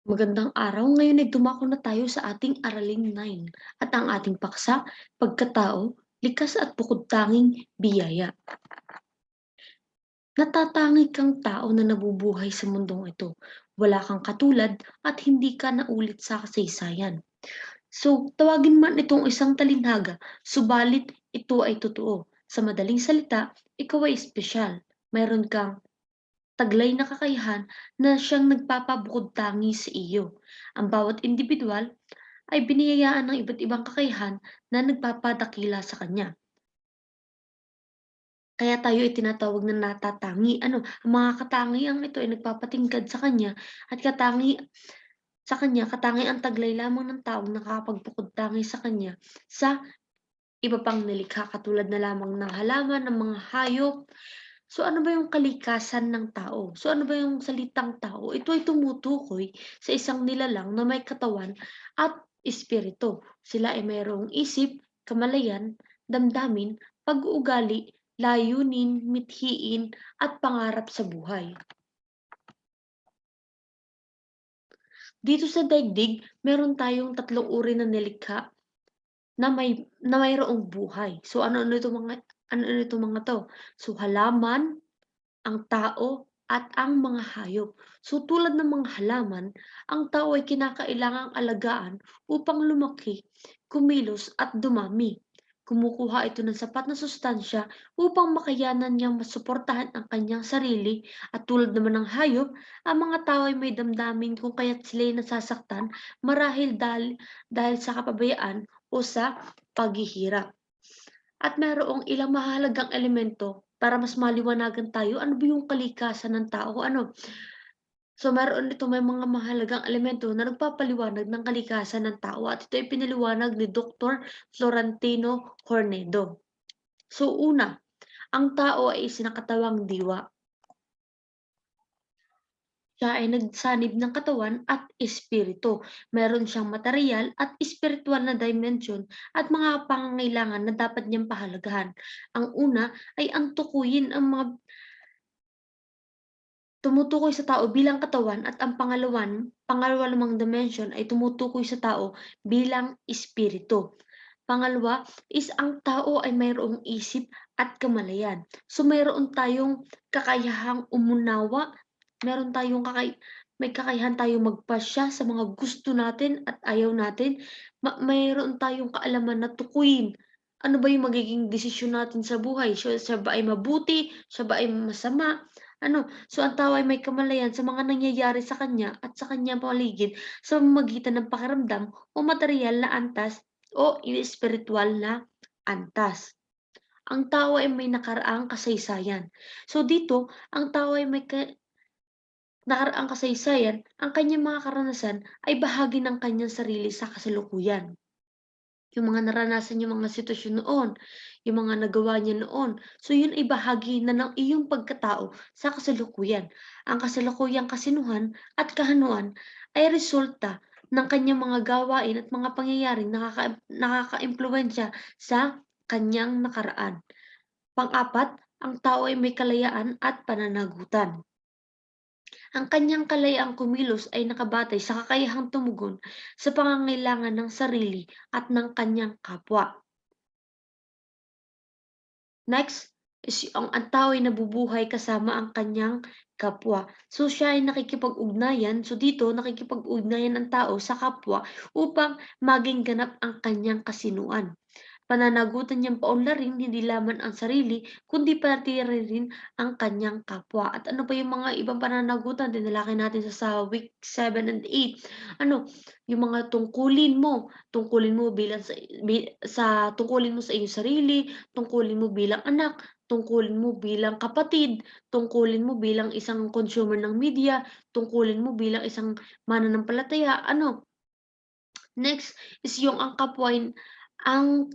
Magandang araw. Ngayon ay dumako na tayo sa ating Aralin 9 at ang ating paksa, pagkatao, likas at bukod-tanging biyaya. Natatangi kang tao na nabubuhay sa mundong ito. Wala kang katulad at hindi ka naulit sa kasaysayan. So, tawagin man itong isang talinhaga, subalit ito ay totoo. Sa madaling salita, ikaw ay espesyal. Mayroon kang taglay na kakayahan na siyang nagpapabukod-tangi sa iyo. Ang bawat individual ay biniyayaan ng iba't ibang kakayahan na nagpapadakila sa kanya. Kaya tayo ay tinatawag na natatangi. Ang mga katangiang ito ay nagpapatingkad sa kanya at katangiang taglay lamang ng taong nakakapagpukod-tangi sa kanya sa iba pang nilikha katulad na lamang ng halaman, ng mga hayop. So ano ba yung kalikasan ng tao? So ano ba yung salitang tao? Ito ay tumutukoy sa isang nilalang na may katawan at espiritu. Sila ay mayroong isip, kamalayan, damdamin, pag-uugali, layunin, mithiin, at pangarap sa buhay. Dito sa daigdig, meron tayong tatlong uri ng nilikha na mayroong buhay. So ano-ano itong mga 'to? So halaman, ang tao at ang mga hayop. So tulad ng mga halaman, ang tao ay kinakailangang alagaan upang lumaki, kumilos at dumami. Kumukuha ito ng sapat na sustansya upang makayanan niyang masuportahan ang kanyang sarili at tulad naman ng hayop, ang mga tao ay may damdamin kung kaya't sila'y nasasaktan marahil dahil sa kapabayaan o sa paghihirap. At mayroong ilang mahalagang elemento para mas maliwanagan tayo, ano ba yung kalikasan ng tao, ano? So meron ito may mga mahalagang elemento na nagpapaliwanag ng kalikasan ng tao at ito ay pinaliwanag ni Dr. Florentino Cornedo. So una, ang tao ay isinakatawang diwa. Siya ay nagsanib ng katawan at espiritu. Meron siyang materyal at espiritual na dimension at mga pangangailangan na dapat niyang pahalagahan. Ang una ay ang tukuyin ang mga tumutukoy sa tao bilang katawan at ang pangalawa namang dimension ay tumutukoy sa tao bilang espiritu. Pangalawa is ang tao ay mayroong isip at kamalayan. So mayroon tayong kakayahang umunawa, meron tayong may kakayahan tayong magpasya sa mga gusto natin at ayaw natin. Mayroon tayong kaalaman na tukuyin ano ba yung magiging desisyon natin sa buhay. Siya ba ay mabuti? Siya ba ay masama? So ang tao ay may kamalayan sa mga nangyayari sa kanya at sa kanyang paligid sa pamamagitan ng pakiramdam o materyal na antas o espiritual na antas. Ang tao ay may nakaraang kasaysayan. So dito, ang tao ay may nakaraang kasaysayan, ang kanyang mga karanasan ay bahagi ng kanyang sarili sa kasalukuyan. Yung mga naranasan niyang mga sitwasyon noon, yung mga nagawa niya noon. So yun ay bahagi na ng iyong pagkatao sa kasalukuyan. Ang kasalukuyang kasinuhan at kahanuan ay resulta ng kanyang mga gawain at mga pangyayaring nakakaimpluwensya sa kanyang nakaraan. Pang-apat, ang tao ay may kalayaan at pananagutan. Ang kanyang kalayaang kumilos ay nakabatay sa kakayahang tumugon sa pangangailangan ng sarili at ng kanyang kapwa. Next is ang tao ay nabubuhay kasama ang kanyang kapwa. So siya ay nakikipag-ugnayan. So dito, nakikipag-ugnayan ang tao sa kapwa upang maging ganap ang kanyang kasinuan. Pananagutan niyang paunlarin hindi lamang ang sarili, kundi pati rin ang kanyang kapwa. At ano pa yung mga ibang pananagutan, tinalakay natin sa week 7 and 8. Yung mga tungkulin mo bilang tungkulin mo sa iyong sarili, tungkulin mo bilang anak, tungkulin mo bilang kapatid, tungkulin mo bilang isang consumer ng media, tungkulin mo bilang isang mananampalataya. Next is yung ang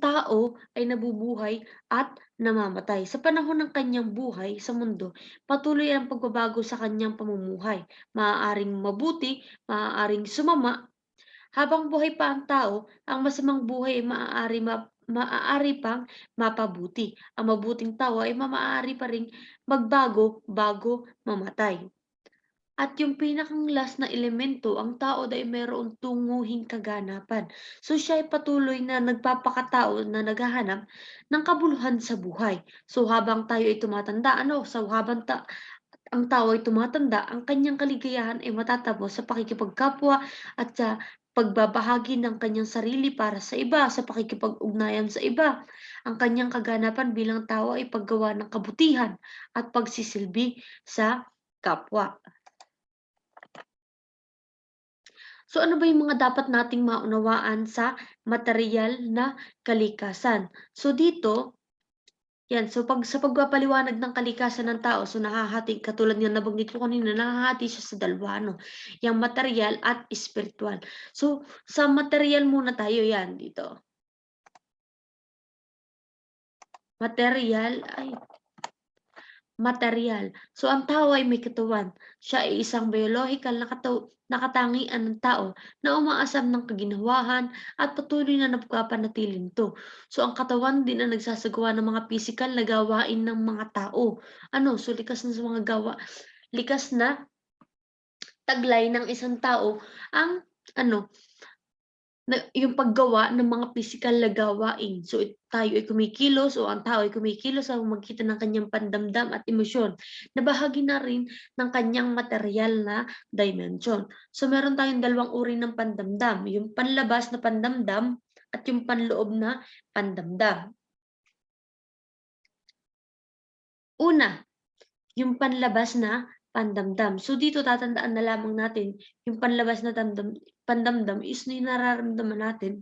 tao ay nabubuhay at namamatay. Sa panahon ng kanyang buhay sa mundo, patuloy ang pagbabago sa kanyang pamumuhay. Maaaring mabuti, maaaring sumama. Habang buhay pa ang tao, ang masamang buhay ay maaari pang mapabuti. Ang mabuting tao ay maaari pa ring magbago bago mamatay. At yung pinakang last na elemento, ang tao ay mayroong tunguhing kaganapan. So siya ay patuloy na nagpapakatao na naghahanap ng kabuluhan sa buhay. So habang tayo ay tumatanda, ang tao ay tumatanda, ang kanyang kaligayahan ay matatapos sa pakikipagkapwa at sa pagbabahagi ng kanyang sarili para sa iba, sa pakikipag-ugnayan sa iba. Ang kanyang kaganapan bilang tao ay paggawa ng kabutihan at pagsisilbi sa kapwa. So ano ba yung mga dapat nating maunawaan sa material na kalikasan? So dito, yan, so sa pagpapaliwanag ng kalikasan ng tao, so nahahati, katulad nga nabanggit ko kanina, nahahati siya sa dalawa, no? Yung material at spiritual. So sa material muna tayo, yan, dito. Material. So ang tao ay may katawan. Siya ay isang biological na katangian ng tao na umaasam ng kaginawahan at patuloy na nagpapanatili nito. So ang katawan din ang nagsasagawa ng mga physical na gawain ng mga tao. So likas na sa mga likas na taglay ng isang tao ang ano, yung paggawa ng mga pisikal na gawain. So tayo ay kumikilos o ang tao ay kumikilos sa pamamagitan ng kanyang pandamdam at emosyon na bahagi na rin ng kanyang material na dimension. So meron tayong dalawang uri ng pandamdam, yung panlabas na pandamdam at yung panloob na pandamdam. Una, yung panlabas na pandamdam. So dito tatandaan na lamang natin yung panlabas na pandamdam is yung nararamdaman natin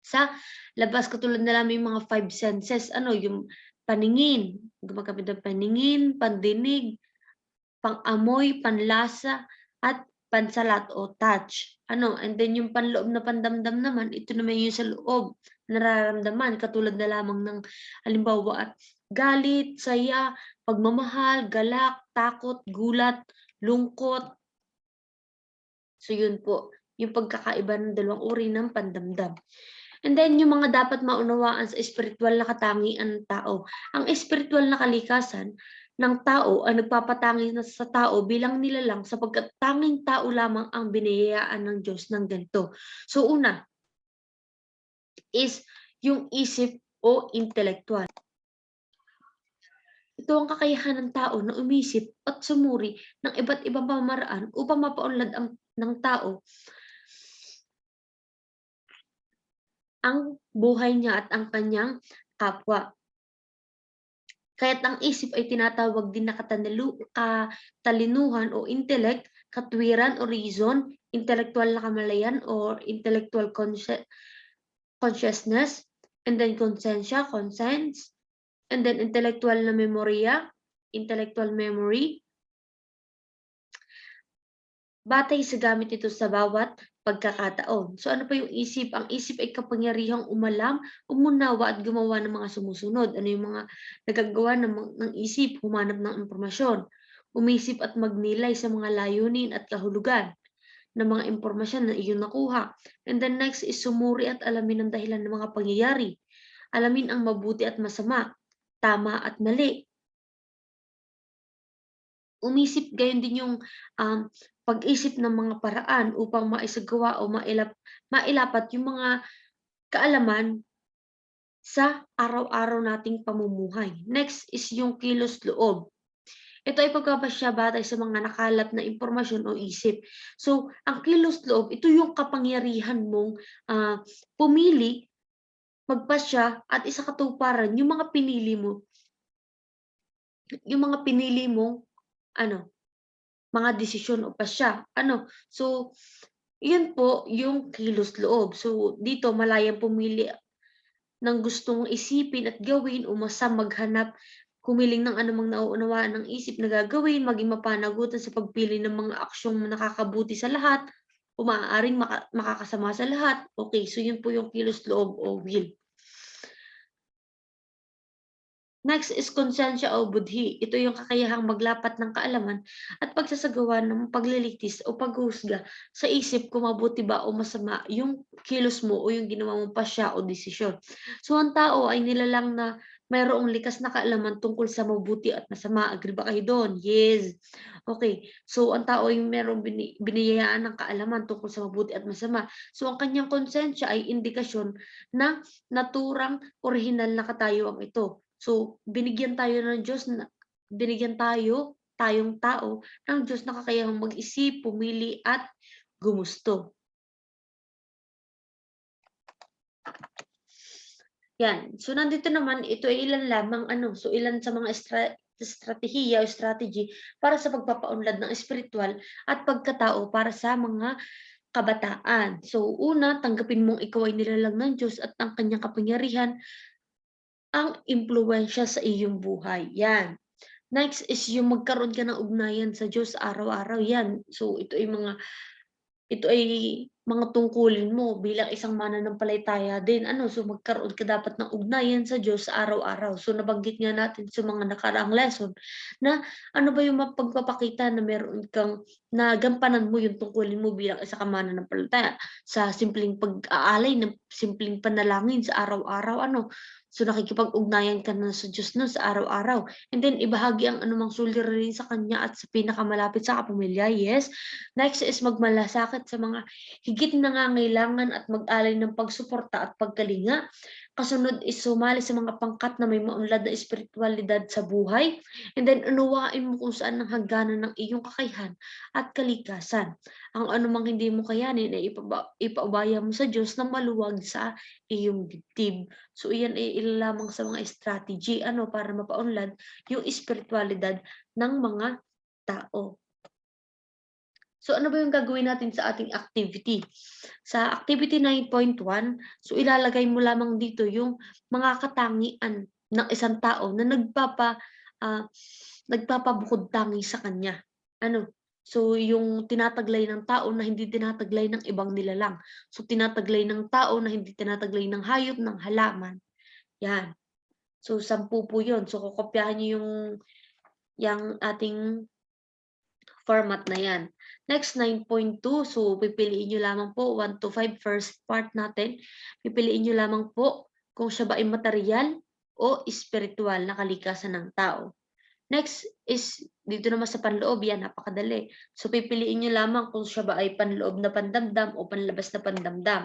sa labas, katulad na lamang yung mga 5 senses, yung paningin, gumagamit ng paningin, pandinig, pang-amoy, panlasa, at pansalat o touch. And then yung panloob na pandamdam naman, ito naman yung sa loob, nararamdaman, katulad na lamang ng halimbawa, galit, saya, pagmamahal, galak, takot, gulat, lungkot. So yun po, yung pagkakaiba ng dalawang uri ng pandamdam. And then yung mga dapat maunawaan sa espiritual na katangian ng tao. Ang espiritual na kalikasan ng tao ay nagpapatangi na sa tao bilang nilalang sapagkat tanging tao lamang ang biniyayaan ng Diyos ng ganito. So una is yung isip o intelektual. Ito ang kakayahan ng tao na umisip at sumuri ng iba't ibang pamamaraan upang mapaunlad ng tao ang buhay niya at ang kanyang kapwa. Kaya't ang isip ay tinatawag din na katalinuhan o intellect, katwiran o reason, intellectual na kamalayan or intellectual consciousness, and then konsensya, conscience, and then intellectual na memorya, intellectual memory. Batay sa gamit nito sa bawat pagkakataon. So ano pa yung isip? Ang isip ay kapangyarihang umalam, umunawa at gumawa ng mga sumusunod. Ano yung mga nagagawa ng isip? Humanap ng impormasyon, umisip at magnilay sa mga layunin at kahulugan ng mga impormasyon na iyong nakuha. And then next is sumuri at alamin ang dahilan ng mga pangyayari. Alamin ang mabuti at masama, tama at mali. Umisip gayon din yung pag-isip ng mga paraan upang maisagawa o mailapat yung mga kaalaman sa araw-araw nating pamumuhay. Next is yung kilos loob. Ito ay pagpapasya batay sa mga nakalap na impormasyon o isip. So, ang kilos loob, ito yung kapangyarihan mong pumili, magpasya, at isakatuparan yung mga pinili mong mga desisyon o pasya. So, yun po yung kilos loob. So, dito malayang pumili ng gustong isipin at gawin o maghanap, humiling ng anumang nauunawaan ng isip na gagawin, maging mapanagutan sa pagpili ng mga aksyong nakakabuti sa lahat o maaaring makakasama sa lahat. Okay, so yun po yung kilos loob o will. Next is konsensya o budhi. Ito yung kakayahang maglapat ng kaalaman at pagsasagawa ng pagliligtis o paghuhusga sa isip kung mabuti ba o masama yung kilos mo o yung ginawa mong pasya o desisyon. So ang tao ay nilalang na mayroong likas na kaalaman tungkol sa mabuti at masama. Agree ba kayo do'n? Yes. Okay. So, ang tao ay merong biniyayaan ng kaalaman tungkol sa mabuti at masama. So, ang kanyang konsensya ay indikasyon na naturang orihinal na katayuan ito. So, binigyan tayong tao ng Diyos na kakayahang mag-isip, pumili at gumusto. Yan. So, nandito naman, ito ay ilan lamang so ilan sa mga estratehiya o strategy para sa pagpapaunlad ng espiritual at pagkatao para sa mga kabataan. So, una, tanggapin mong ikaw ay nilalang ng Diyos at ang kanyang kapangyarihan ang impluwensya sa iyong buhay. Yan. Next is yung magkaroon ka ng ugnayan sa Diyos araw-araw. Yan. So, ito ay mga tungkulin mo bilang isang mananampalataya din so magkaroon ka dapat ng ugnayan sa Diyos araw-araw. So nabanggit nga natin sa mga nakaraang lesson na ano ba yung pagpapakita na meron kang nagampanan mo yung tungkulin mo bilang isang mananampalataya sa simpleng pag-aalay ng simpleng panalangin sa araw-araw So nakikipag-ugnayan ka na sa Diyos na sa araw-araw. And then ibahagi ang anumang suliranin sa Kanya at sa pinakamalapit sa kapamilya. Yes. Next is magmalasakit sa mga higit nangangailangan at mag-alay ng pagsuporta at pagkalinga. Kasunod is sumali sa mga pangkat na may maunlad na espiritualidad sa buhay. And then unawain mo kung saan ang hangganan ng iyong kakayahan at kalikasan. Ang anumang hindi mo kayanin ay ipaubaya mo sa Diyos na maluwag sa iyong dibdib. So iyan ay ilan lamang sa mga strategy para mapaunlad yung espiritualidad ng mga tao. So ano ba yung gagawin natin sa ating activity? Sa activity 9.1, so ilalagay mo lamang dito yung mga katangian ng isang tao na nagpapabukod tangi sa kanya. So yung tinataglay ng tao na hindi tinataglay ng ibang nilalang. So tinataglay ng tao na hindi tinataglay ng hayop, ng halaman. Yan. So 10 po yun. So kokopyahan niyo yung ating format na yan. Next, 9.2. So, pipiliin nyo lamang po 1 to 5 first part natin. Pipiliin nyo lamang po kung siya ba ay material o spiritual na kalikasan ng tao. Next is, dito naman sa panloob, yan, napakadali. So, pipiliin nyo lamang kung siya ba ay panloob na pandamdam o panlabas na pandamdam.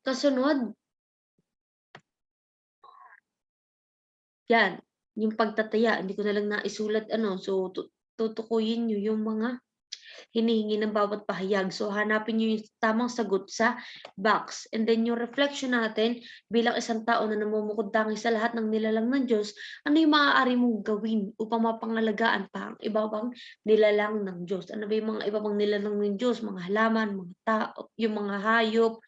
Kasunod, yan, yung pagtataya, hindi ko na lang naisulat so tutukuyin nyo yung mga hinihingi ng bawat pahayag. So, hanapin niyo yung tamang sagot sa box. And then, yung reflection natin bilang isang tao na namumukod tangi sa lahat ng nilalang ng Diyos, ano yung maaari mong gawin upang mapangalagaan pa ang iba pang nilalang ng Diyos? Ano ba yung mga iba pang nilalang ng Diyos? Mga halaman, mga tao, yung mga hayop,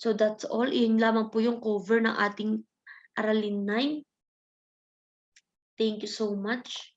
So, that's all. Yun lamang po yung cover ng ating Aralin 9. Thank you so much.